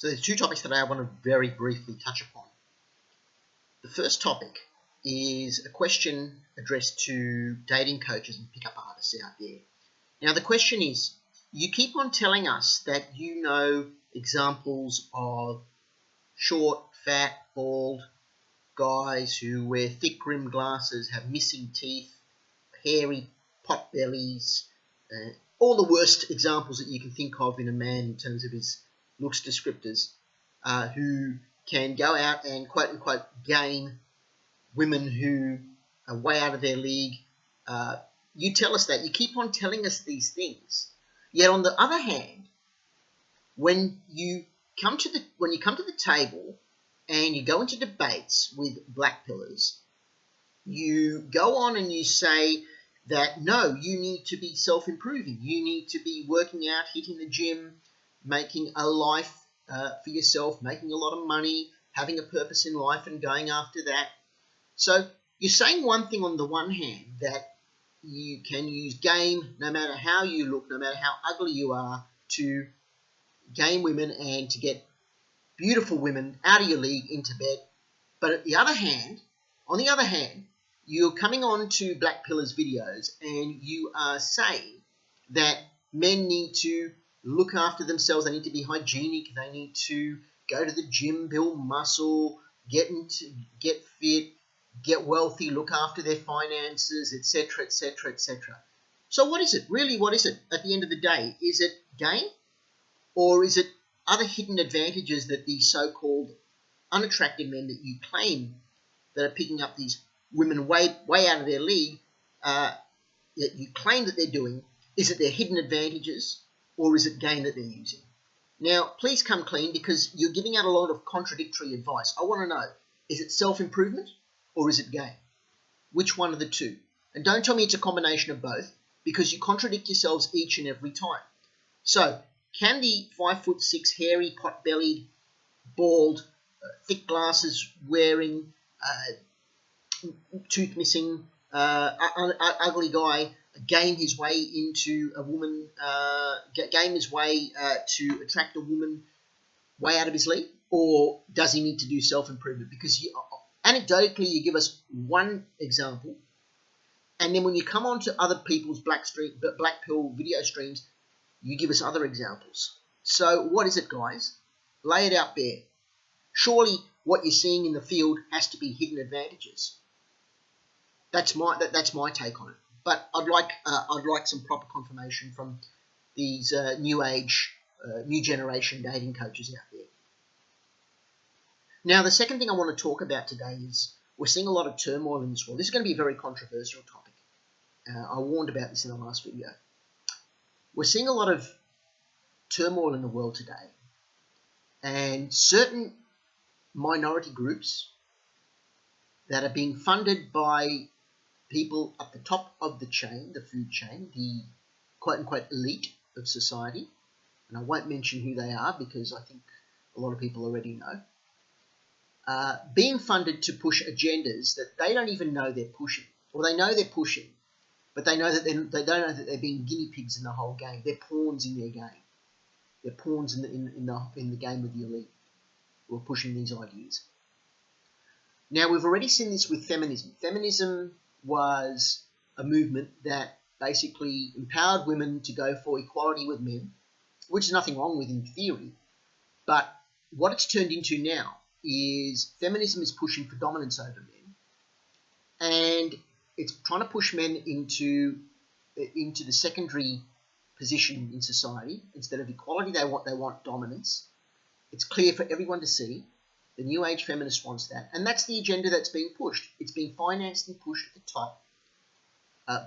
So there's two topics today I want to very briefly touch upon. The first topic is a question addressed to dating coaches and pickup artists out there. Now the question is, you keep on telling us that you know examples of short, fat, bald guys who wear thick-rimmed glasses, have missing teeth, hairy pot bellies, all the worst examples that you can think of in a man in terms of his looks descriptors, who can go out and quote-unquote game women who are way out of their league. You tell us that. You keep on telling us these things. Yet on the other hand, when you come to the table and you go into debates with black pillars, you go on and you say that, no, you need to be self-improving. You need to be working out, hitting the gym, making a life for yourself, making a lot of money, having a purpose in life and going after that. So you're saying one thing on the one hand, that you can use game, no matter how you look, no matter how ugly you are, to game women and to get beautiful women out of your league into bed. But on the other hand, you're coming on to Black Pillars videos and you are saying that men need to look after themselves, they need to be hygienic, they need to go to the gym, build muscle, get fit, get wealthy, look after their finances, etc., etc., etc. So what is it? Really, what is it at the end of the day? Is it game, or is it other hidden advantages that these so-called unattractive men that you claim that are picking up these women way out of their league, that you claim that they're doing? Is it their hidden advantages, or is it game that they're using? Now, please come clean, because you're giving out a lot of contradictory advice. I want to know, is it self-improvement or is it game? Which one of the two? And don't tell me it's a combination of both, because you contradict yourselves each and every time. So, can the 5'6", hairy, pot-bellied, bald, thick glasses wearing, tooth missing, ugly guy game his way into a woman, game his way to attract a woman way out of his league? Or does he need to do self-improvement? Because anecdotally, you give us one example, and then when you come on to other people's black pill video streams, you give us other examples. So what is it, guys? Lay it out bare. Surely what you're seeing in the field has to be hidden advantages. That's my take on it. But I'd like some proper confirmation from these new age, new generation dating coaches out there. Now, the second thing I want to talk about today is we're seeing a lot of turmoil in this world. This is going to be a very controversial topic. I warned about this in the last video. We're seeing a lot of turmoil in the world today, and certain minority groups that are being funded by people at the top of the chain, the food chain, the quote-unquote elite of society, and I won't mention who they are because I think a lot of people already know, being funded to push agendas that they don't even know they're pushing. Or they know they're pushing, but they know that they don't know that they're being guinea pigs in the whole game. They're pawns in their game. They're pawns in the game with the elite who are pushing these ideas. Now, we've already seen this with feminism. Feminism was a movement that basically empowered women to go for equality with men, which is nothing wrong with in theory. But what it's turned into now is feminism is pushing for dominance over men, and it's trying to push men into the secondary position in society. Instead of equality, they want dominance. It's clear for everyone to see. The New Age feminist wants that, and that's the agenda that's being pushed. It's being financed and pushed at the top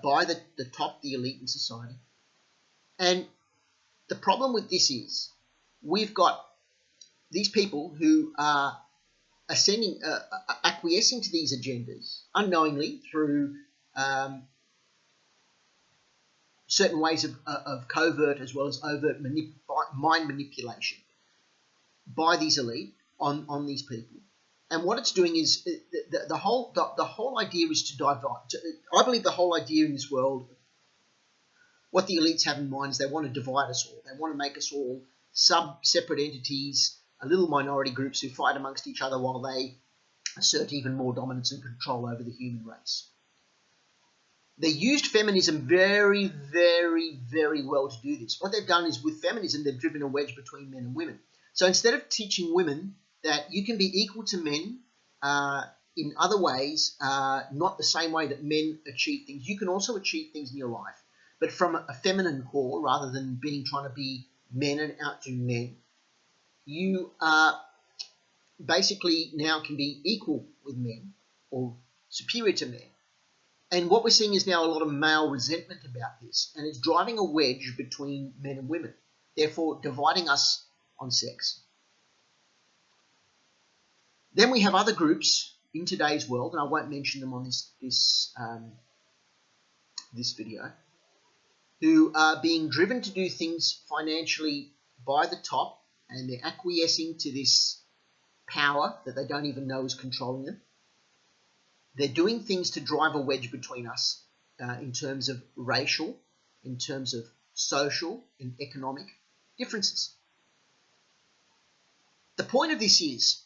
by the elite in society. And the problem with this is we've got these people who are acquiescing to these agendas unknowingly through certain ways of covert as well as overt mind manipulation by these elite on these people. And what it's doing is the whole idea is to divide. I believe the whole idea in this world, what the elites have in mind is they want to divide us all. They want to make us all separate entities, little minority groups who fight amongst each other while they assert even more dominance and control over the human race. They used feminism very, very, very well to do this. What they've done is with feminism, they've driven a wedge between men and women. So instead of teaching women that you can be equal to men in other ways, not the same way that men achieve things, you can also achieve things in your life, but from a feminine core rather than trying to be men and outdo men. You basically now can be equal with men or superior to men. And what we're seeing is now a lot of male resentment about this, and it's driving a wedge between men and women, therefore dividing us on sex. Then we have other groups in today's world, and I won't mention them on this video, who are being driven to do things financially by the top, and they're acquiescing to this power that they don't even know is controlling them. They're doing things to drive a wedge between us in terms of racial, in terms of social and economic differences. The point of this is,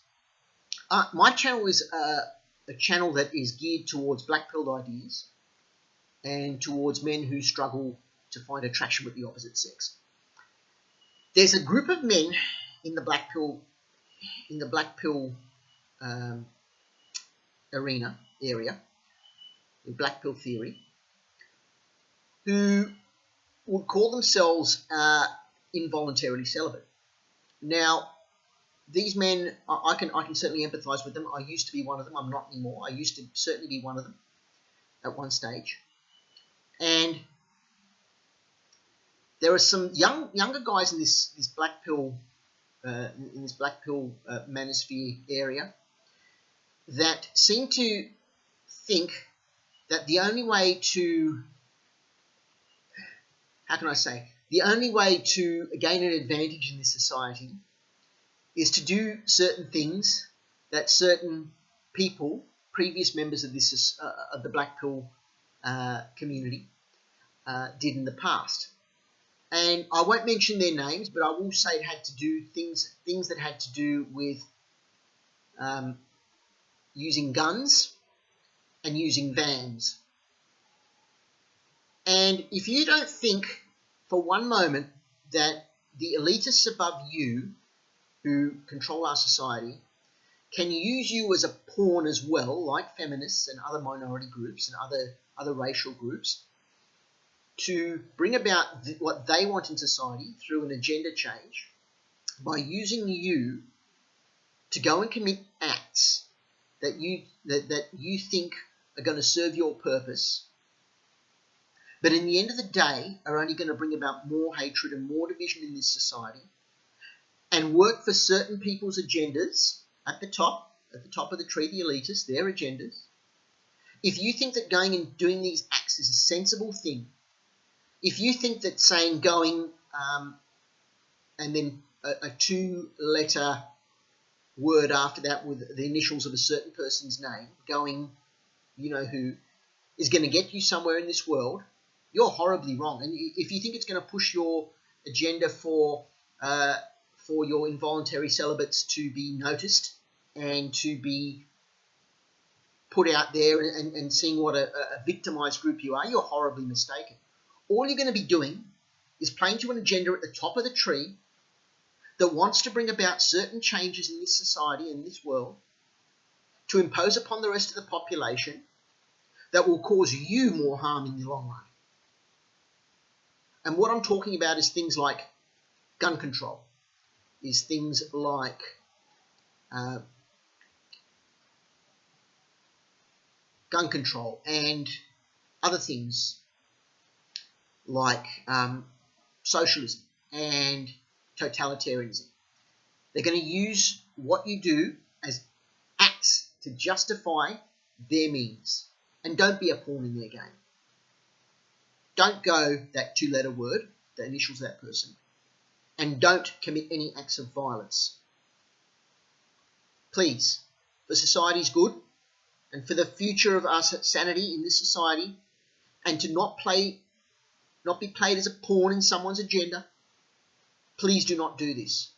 my channel is a channel that is geared towards black-pilled ideas and towards men who struggle to find attraction with the opposite sex. There's a group of men in the black pill area, in black pill theory, who would call themselves involuntarily celibate. Now, these men, I can certainly empathise with them. I used to be one of them. I'm not anymore. I used to certainly be one of them at one stage. And there are some younger guys in this black pill manosphere area that seem to think that the only way to gain an advantage in this society is to do certain things that certain people, previous members of this of the black pill community, did in the past. And I won't mention their names, but I will say it had to do things that had to do with using guns and using vans. And if you don't think for one moment that the elitists above you who control our society can use you as a pawn as well, like feminists and other minority groups and other racial groups, to bring about what they want in society through an agenda change by using you to go and commit acts that you think are going to serve your purpose, but in the end of the day are only going to bring about more hatred and more division in this society, and work for certain people's agendas at the top of the tree, the elitists, their agendas. If you think that going and doing these acts is a sensible thing, if you think that saying going and then a two-letter word after that with the initials of a certain person's name, going, who is going to get you somewhere in this world, you're horribly wrong. And if you think it's going to push your agenda for your involuntary celibates to be noticed and to be put out there and seeing what a victimized group you are, you're horribly mistaken. All you're going to be doing is playing to an agenda at the top of the tree that wants to bring about certain changes in this society and this world to impose upon the rest of the population that will cause you more harm in the long run. And what I'm talking about is things like gun control, is things like gun control and other things like socialism and totalitarianism. They're going to use what you do as acts to justify their means. And don't be a pawn in their game. Don't go that two-letter word, the initials of that person, and don't commit any acts of violence. Please, for society's good and for the future of our sanity in this society, and to not be played as a pawn in someone's agenda, please do not do this.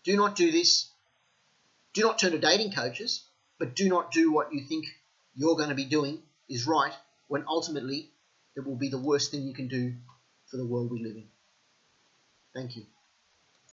Do not do this. Do not turn to dating coaches, but do not do what you think you're going to be doing is right when ultimately it will be the worst thing you can do for the world we live in. Thank you.